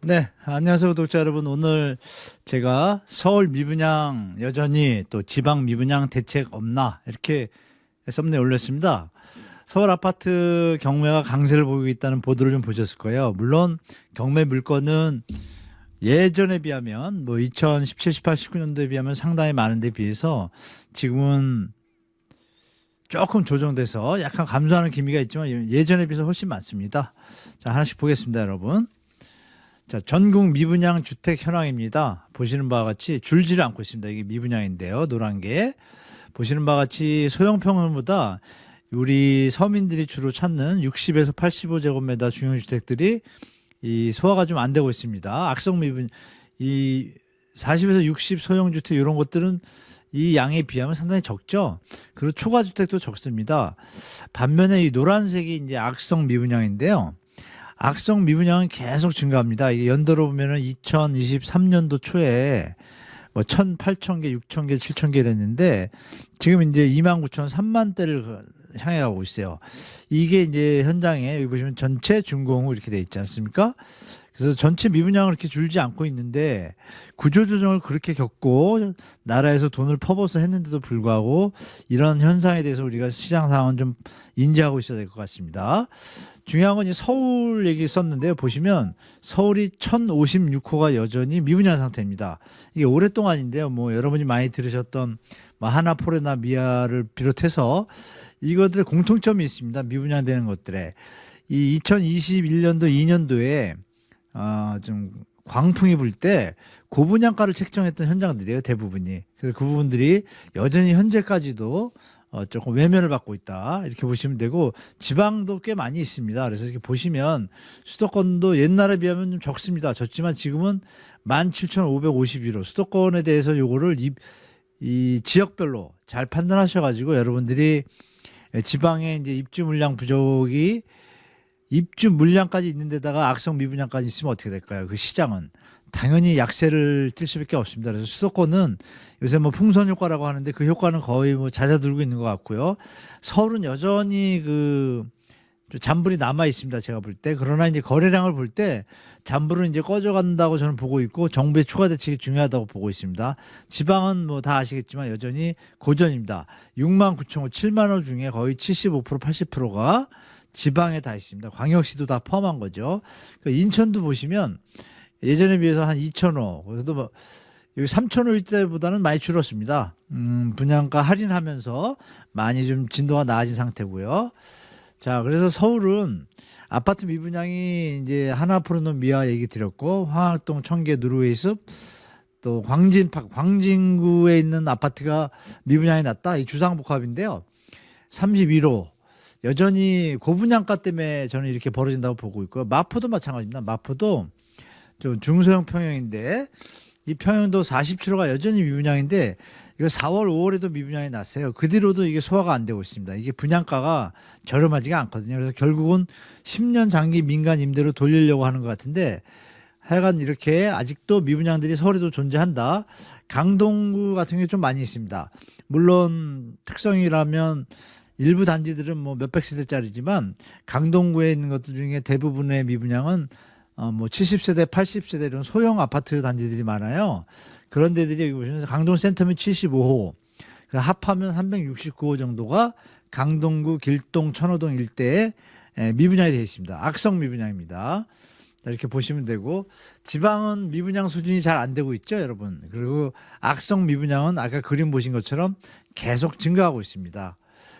네, 안녕하세요, 구독자 여러분. 오늘 제가 서울 미분양 여전히 또 지방 미분양 대책 없나 이렇게 썸네일 올렸습니다. 서울 아파트 경매가 강세를 보이고 있다는 보도를 좀 보셨을 거예요. 물론 경매 물건은 예전에 비하면 뭐 2017, 18, 19년도에 비하면 상당히 많은데 비해서 지금은 조금 조정돼서 약간 감소하는 기미가 있지만 예전에 비해서 훨씬 많습니다. 자, 하나씩 보겠습니다, 여러분. 자, 전국 미분양 주택 현황입니다. 보시는 바와 같이 줄지를 않고 있습니다. 이게 미분양인데요. 노란 게. 보시는 바와 같이 소형 평형보다 우리 서민들이 주로 찾는 60에서 85제곱미터 중형주택들이 이 소화가 좀 안 되고 있습니다. 악성 미분, 이 40에서 60 소형주택 이런 것들은 이 양에 비하면 상당히 적죠. 그리고 초과주택도 적습니다. 반면에 이 노란색이 이제 악성 미분양인데요. 악성 미분양은 계속 증가합니다. 이게 연도로 보면은 2023년도 초에 뭐 1,800개, 6,000개, 7,000개 됐는데 지금 이제 29,000, 3만 대를 향해 가고 있어요. 이게 이제 현장에 여기 보시면 전체 준공후 이렇게 돼 있지 않습니까? 그래서 전체 미분양을 이렇게 줄지 않고 있는데 구조조정을 그렇게 겪고 나라에서 돈을 퍼부어서 했는데도 불구하고 이런 현상에 대해서 우리가 시장 상황은 좀 인지하고 있어야 될 것 같습니다. 중요한 건 이제 서울 얘기 썼는데요. 보시면 서울이 1056호가 여전히 미분양 상태입니다. 이게 오랫동안인데요. 뭐 여러분이 많이 들으셨던 뭐 하나포레나 미아를 비롯해서 이것들의 공통점이 있습니다. 미분양되는 것들에. 이 2021년도 2년도에 좀 광풍이 불 때 고분양가를 책정했던 현장들이에요, 대부분이. 그래서 그 부분들이 여전히 현재까지도 조금 외면을 받고 있다. 이렇게 보시면 되고, 지방도 꽤 많이 있습니다. 그래서 이렇게 보시면 수도권도 옛날에 비하면 좀 적습니다. 적지만 지금은 17,551호. 수도권에 대해서 요거를 이 지역별로 잘 판단하셔가지고 여러분들이 지방에 이제 입주 물량 부족이 입주 물량까지 있는 데다가 악성 미분양까지 있으면 어떻게 될까요? 그 시장은 당연히 약세를 띌 수밖에 없습니다. 그래서 수도권은 요새 뭐 풍선 효과라고 하는데 그 효과는 거의 뭐 잦아들고 있는 것 같고요. 서울은 여전히 그 잔불이 남아 있습니다. 제가 볼 때. 그러나 이제 거래량을 볼 때 잔불은 이제 꺼져간다고 저는 보고 있고 정부의 추가 대책이 중요하다고 보고 있습니다. 지방은 뭐 다 아시겠지만 여전히 고전입니다. 6만 9천 호, 7만 호 중에 거의 75%, 80%가 지방에 다 있습니다. 광역시도 다 포함한 거죠. 그러니까 인천도 보시면 예전에 비해서 한 2,000호, 그래도 뭐 여기 3,000호일 때보다는 많이 줄었습니다. 분양가 할인하면서 많이 좀 진도가 나아진 상태고요. 자, 그래서 서울은 아파트 미분양이 이제 하나포레노 미아 얘기 드렸고, 황학동, 청계, 누르웨이숲, 또 광진구에 있는 아파트가 미분양이 났다. 이 주상복합인데요. 31호. 여전히 고분양가 때문에 저는 이렇게 벌어진다고 보고 있고요. 마포도 마찬가지입니다. 마포도 좀 중소형 평형인데 이 평형도 47호가 여전히 미분양인데 이거 4월, 5월에도 미분양이 났어요. 그 뒤로도 이게 소화가 안 되고 있습니다. 이게 분양가가 저렴하지가 않거든요. 그래서 결국은 10년 장기 민간 임대로 돌리려고 하는 것 같은데 하여간 이렇게 아직도 미분양들이 서울에도 존재한다. 강동구 같은 게 좀 많이 있습니다. 물론 특성이라면 일부 단지들은 뭐 몇백 세대짜리지만 강동구에 있는 것들 중에 대부분의 미분양은 뭐 70세대, 80세대 이런 소형 아파트 단지들이 많아요. 그런 데들이 여기 보시면 강동 센터면 75호, 합하면 369호 정도가 강동구, 길동, 천호동 일대에 미분양이 되어 있습니다. 악성 미분양입니다. 이렇게 보시면 되고 지방은 미분양 수준이 잘 안 되고 있죠, 여러분. 그리고 악성 미분양은 아까 그림 보신 것처럼 계속 증가하고 있습니다.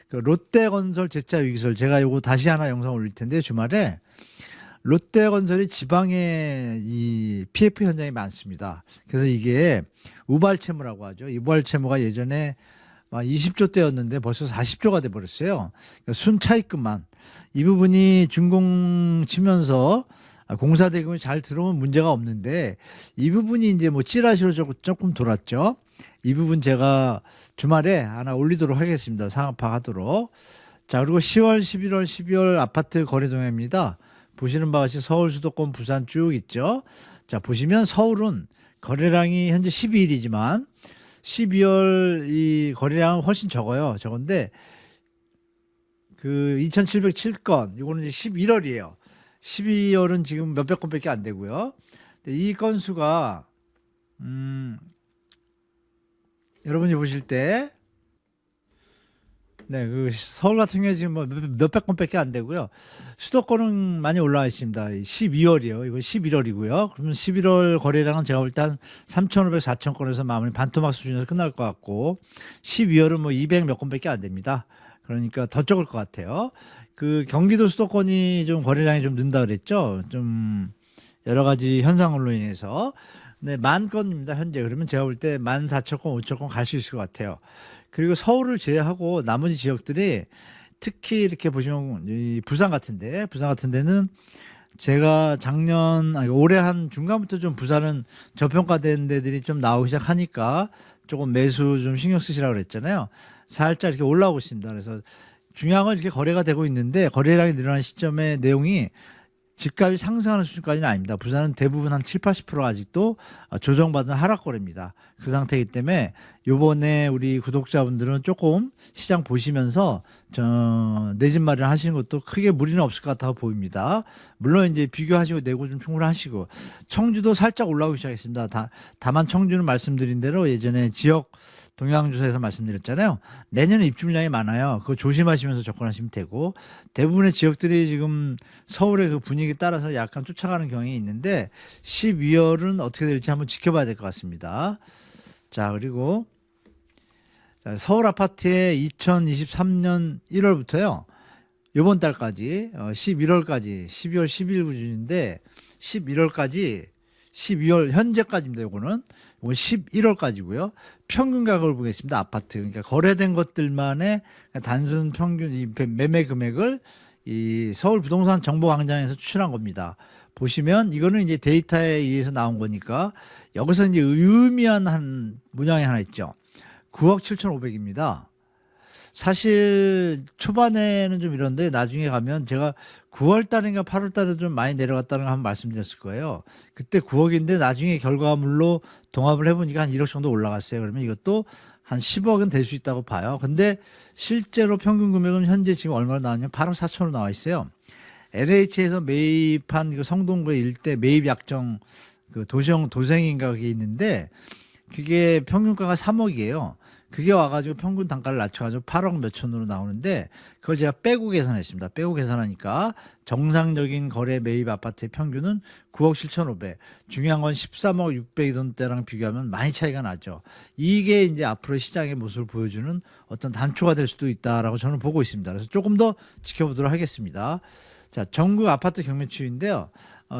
그 롯데건설 재차 위기설 제가 요거 다시 하나 영상 올릴 텐데 주말에 롯데건설이 지방에 이 PF 현장이 많습니다. 그래서 이게 우발채무라고 하죠. 이 우발채무가 예전에 20조대였는데 벌써 40조가 돼버렸어요. 그러니까 순차입금만 이 부분이 준공 치면서 공사 대금이 잘 들어오면 문제가 없는데 이 부분이 이제 뭐 찌라시로 조금 돌았죠. 이 부분 제가 주말에 하나 올리도록 하겠습니다. 상황 파악하도록. 자, 그리고 10월, 11월, 12월 아파트 거래 동향입니다. 보시는 바와 같이 서울, 수도권, 부산 쭉 있죠. 자, 보시면 서울은 거래량이 현재 12일이지만 12월 이 거래량은 훨씬 적어요. 적은데 그 2,707건 이거는 이제 11월이에요. 12월은 지금 몇백 건밖에 안 되고요. 이 건수가 여러분이 보실 때 네, 그 서울 같은 경우에 지금 뭐 몇백 건밖에 안 되고요. 수도권은 많이 올라와 있습니다. 12월이요. 이거 11월이고요. 그러면 11월 거래량은 제가 볼 때 한 3,500, 4,000 건에서 마무리 반토막 수준에서 끝날 것 같고 12월은 뭐 200 몇 건밖에 안 됩니다. 그러니까 더 적을 것 같아요. 그 경기도 수도권이 좀 거래량이 좀 는다 그랬죠. 좀 여러 가지 현상으로 인해서. 네, 10,000건입니다. 현재. 그러면 제가 볼 때 14,000건, 5,000건 갈 수 있을 것 같아요. 그리고 서울을 제외하고 나머지 지역들이 특히 이렇게 보시면 이 부산 같은 데는 제가 올해 한 중간부터 좀 부산은 저평가된 데들이 좀 나오기 시작하니까 조금 매수 좀 신경 쓰시라고 그랬잖아요. 살짝 이렇게 올라오고 있습니다. 그래서 중요한 건 이렇게 거래가 되고 있는데 거래량이 늘어난 시점의 내용이 집값이 상승하는 수준까지는 아닙니다. 부산은 대부분 한 7, 80% 아직도 조정받은 하락 거래입니다. 그 상태이기 때문에 요번에 우리 구독자분들은 조금 시장 보시면서 내 집 마련하시는 것도 크게 무리는 없을 것 같아 보입니다. 물론 이제 비교하시고 내고 좀 충분하시고 청주도 살짝 올라오기 시작했습니다. 다만 청주는 말씀드린 대로 예전에 지역 동향조사에서 말씀드렸잖아요. 내년에 입주 물량이 많아요. 그거 조심하시면서 접근하시면 되고 대부분의 지역들이 지금 서울의 그 분위기 따라서 약간 쫓아가는 경향이 있는데 12월은 어떻게 될지 한번 지켜봐야 될 것 같습니다. 자, 그리고 서울 아파트의 2023년 1월부터요. 이번 달까지 11월까지 12월 10일 기준인데 11월까지 12월 현재까지입니다. 이거는 11월까지고요. 평균 가격을 보겠습니다. 아파트. 그러니까 거래된 것들만의 단순 평균 이 매매 금액을 이 서울 부동산 정보 광장에서 추출한 겁니다. 보시면 이거는 이제 데이터에 의해서 나온 거니까 여기서 이제 의미한 한 문양이 하나 있죠. 9억 7,500입니다. 사실 초반에는 좀 이런데 나중에 가면 제가 9월 달인가 8월 달에 좀 많이 내려갔다는 거 한번 말씀드렸을 거예요. 그때 9억인데 나중에 결과물로 동합을 해보니까 한 1억 정도 올라갔어요. 그러면 이것도 한 10억은 될 수 있다고 봐요. 근데 실제로 평균 금액은 현재 지금 얼마로 나왔냐면 8억 4천으로 나와 있어요. LH에서 매입한 그 성동구 일대 매입 약정 그 도생인가 그게 있는데 그게 평균가가 3억이에요. 그게 와가지고 평균 단가를 낮춰가지고 8억 몇천으로 나오는데 그걸 제가 빼고 계산했습니다. 빼고 계산하니까 정상적인 거래 매입 아파트의 평균은 9억 7,500. 중요한 건 13억 600이던 때랑 비교하면 많이 차이가 나죠. 이게 이제 앞으로 시장의 모습을 보여주는 어떤 단초가 될 수도 있다라고 저는 보고 있습니다. 그래서 조금 더 지켜보도록 하겠습니다. 자, 전국 아파트 경매추인데요.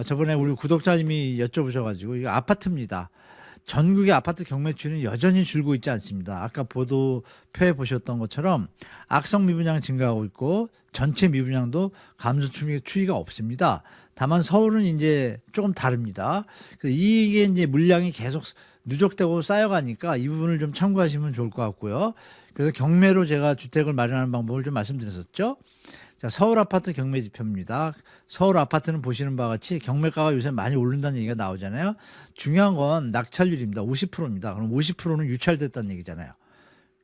저번에 우리 구독자님이 여쭤보셔가지고 이거 아파트입니다. 전국의 아파트 경매추는 여전히 줄고 있지 않습니다. 아까 보도표에 보셨던 것처럼 악성 미분양 증가하고 있고 전체 미분양도 감소 추이가 없습니다. 다만 서울은 이제 조금 다릅니다. 그래서 이게 이제 물량이 계속 누적되고 쌓여가니까 이 부분을 좀 참고하시면 좋을 것 같고요. 그래서 경매로 제가 주택을 마련하는 방법을 좀 말씀드렸었죠. 자, 서울 아파트 경매 지표입니다. 서울 아파트는 보시는 바와 같이 경매가가 요새 많이 오른다는 얘기가 나오잖아요. 중요한 건 낙찰률입니다. 50%입니다. 그럼 50%는 유찰됐다는 얘기잖아요.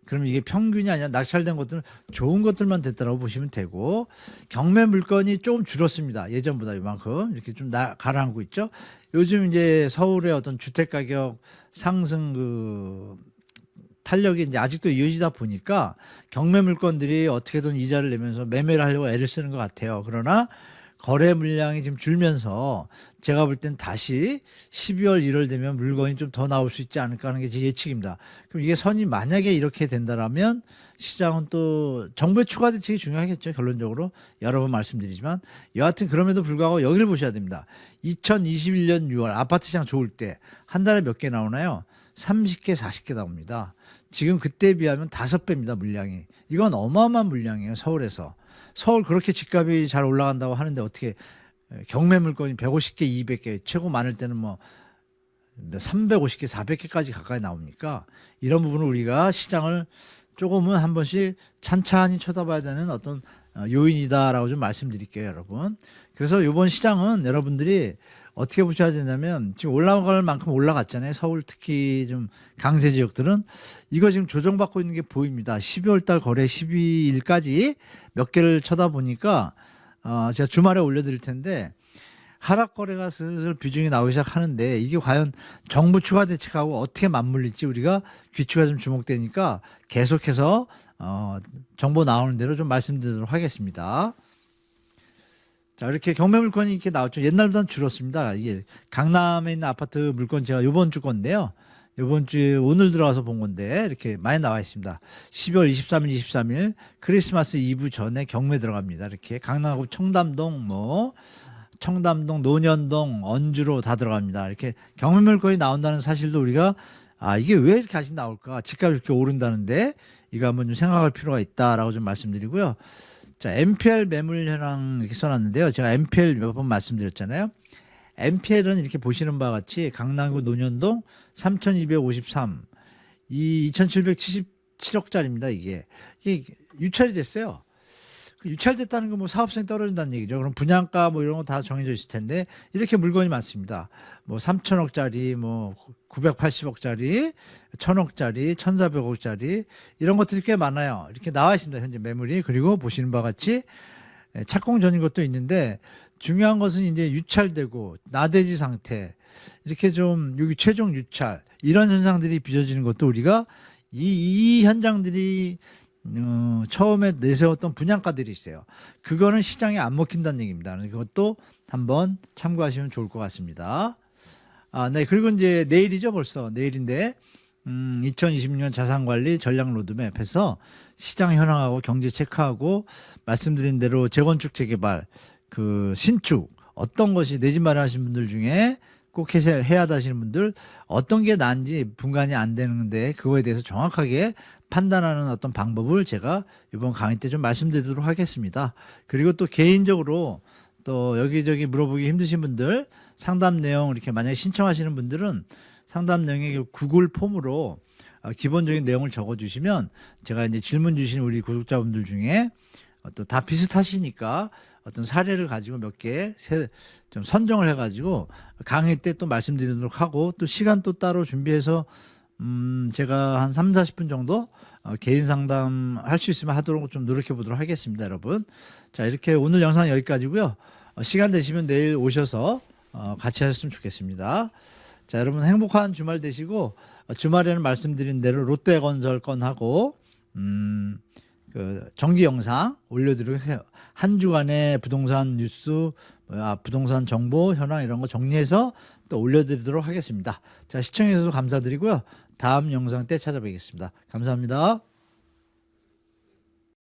그럼 이게 평균이 아니라 낙찰된 것들은 좋은 것들만 됐다고 보시면 되고 경매 물건이 조금 줄었습니다. 예전보다 이만큼 이렇게 좀 가라앉고 있죠. 요즘 이제 서울의 어떤 주택 가격 상승 탄력이 이제 아직도 이어지다 보니까 경매 물건들이 어떻게든 이자를 내면서 매매를 하려고 애를 쓰는 것 같아요. 그러나 거래 물량이 지금 줄면서 제가 볼 땐 다시 12월 1월 되면 물건이 좀 더 나올 수 있지 않을까 하는 게 제 예측입니다. 그럼 이게 선이 만약에 이렇게 된다라면 시장은 또 정부의 추가 대책이 중요하겠죠. 결론적으로 여러 번 말씀드리지만 여하튼 그럼에도 불구하고 여기를 보셔야 됩니다. 2021년 6월 아파트 시장 좋을 때 한 달에 몇 개 나오나요? 30개, 40개 나옵니다. 지금 그때에 비하면 5배입니다, 물량이. 이건 어마어마한 물량이에요, 서울에서. 서울 그렇게 집값이 잘 올라간다고 하는데 어떻게 경매 물건이 150개, 200개, 최고 많을 때는 뭐 350개, 400개까지 가까이 나옵니까? 이런 부분을 우리가 시장을 조금은 한 번씩 찬찬히 쳐다봐야 되는 어떤 요인이다라고 좀 말씀드릴게요, 여러분. 그래서 이번 시장은 여러분들이 어떻게 보셔야 되냐면 지금 올라갈 만큼 올라갔잖아요. 서울 특히 좀 강세 지역들은 이거 지금 조정받고 있는 게 보입니다. 12월 달 거래 12일까지 몇 개를 쳐다보니까 제가 주말에 올려드릴 텐데 하락 거래가 슬슬 비중이 나오기 시작하는데 이게 과연 정부 추가 대책하고 어떻게 맞물릴지 우리가 귀추가 좀 주목되니까 계속해서 정보 나오는 대로 좀 말씀드리도록 하겠습니다. 자, 이렇게 경매 물건이 이렇게 나왔죠. 옛날보다는 줄었습니다. 이게 강남에 있는 아파트 물건 제가 요번 주 건데요. 요번 주에 오늘 들어와서 본 건데 이렇게 많이 나와 있습니다. 12월 23일, 23일 크리스마스 이브 전에 경매 들어갑니다. 이렇게 강남구 청담동 청담동, 논현동, 언주로 다 들어갑니다. 이렇게 경매 물건이 나온다는 사실도 우리가 이게 왜 이렇게 아직 나올까? 집값이 이렇게 오른다는데 이거 한번 좀 생각할 필요가 있다라고 좀 말씀드리고요. 자, MPL 매물 현황 이렇게 써놨는데요. 제가 MPL 몇 번 말씀드렸잖아요. MPL은 이렇게 보시는 바와 같이 강남구 논현동 3,253, 이 2,777억짜리입니다. 이게 유찰이 됐어요. 유찰됐다는 건 뭐 사업성이 떨어진다는 얘기죠. 그럼 분양가 뭐 이런 거 다 정해져 있을 텐데 이렇게 물건이 많습니다. 뭐 3천억짜리, 뭐 980억짜리, 1,000억짜리, 1,400억짜리 이런 것들이 꽤 많아요. 이렇게 나와 있습니다. 현재 매물이. 그리고 보시는 바와 같이 착공 전인 것도 있는데 중요한 것은 이제 유찰되고 나대지 상태 이렇게 좀 여기 최종 유찰 이런 현상들이 빚어지는 것도 우리가 이 현장들이 처음에 내세웠던 분양가들이 있어요. 그거는 시장에 안 먹힌다는 얘기입니다. 그것도 한번 참고하시면 좋을 것 같습니다. 네. 그리고 이제 내일이죠, 벌써. 내일인데, 2026년 자산관리 전략 로드맵에서 시장 현황하고 경제 체크하고 말씀드린 대로 재건축, 재개발, 그 신축, 어떤 것이 내 집 마련하신 분들 중에 꼭 해야 하시는 분들 어떤 게 나은지 분간이 안 되는데 그거에 대해서 정확하게 판단하는 어떤 방법을 제가 이번 강의 때 좀 말씀드리도록 하겠습니다. 그리고 또 개인적으로 또 여기저기 물어보기 힘드신 분들 상담 내용 이렇게 만약에 신청하시는 분들은 상담 내용에 구글 폼으로 기본적인 내용을 적어주시면 제가 이제 질문 주신 우리 구독자분들 중에 또 다 비슷하시니까 어떤 사례를 가지고 몇 개 좀 선정을 해가지고 강의 때 또 말씀드리도록 하고 또 시간 또 따로 준비해서 제가 한 3, 40분 정도 개인 상담 할 수 있으면 하도록 좀 노력해 보도록 하겠습니다, 여러분. 자, 이렇게 오늘 영상 여기까지고요. 시간 되시면 내일 오셔서 같이 하셨으면 좋겠습니다. 자, 여러분 행복한 주말 되시고 주말에는 말씀드린 대로 롯데건설 건하고 그 정기 영상 올려드리도록 해요. 한 주간의 부동산 뉴스, 부동산 정보, 현황 이런 거 정리해서 또 올려드리도록 하겠습니다. 자, 시청해 주셔서 감사드리고요. 다음 영상 때 찾아뵙겠습니다. 감사합니다.